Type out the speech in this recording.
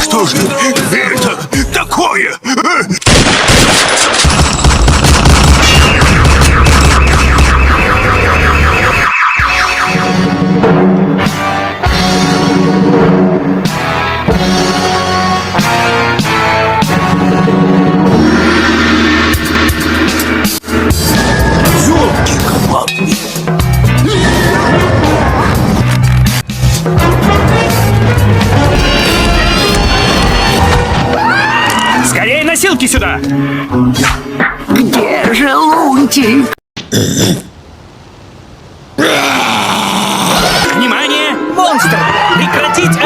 Что же это такое? Ёлки-палки. Скорее носилки сюда! Где же Лунтик? Внимание! Монстр! Прекратить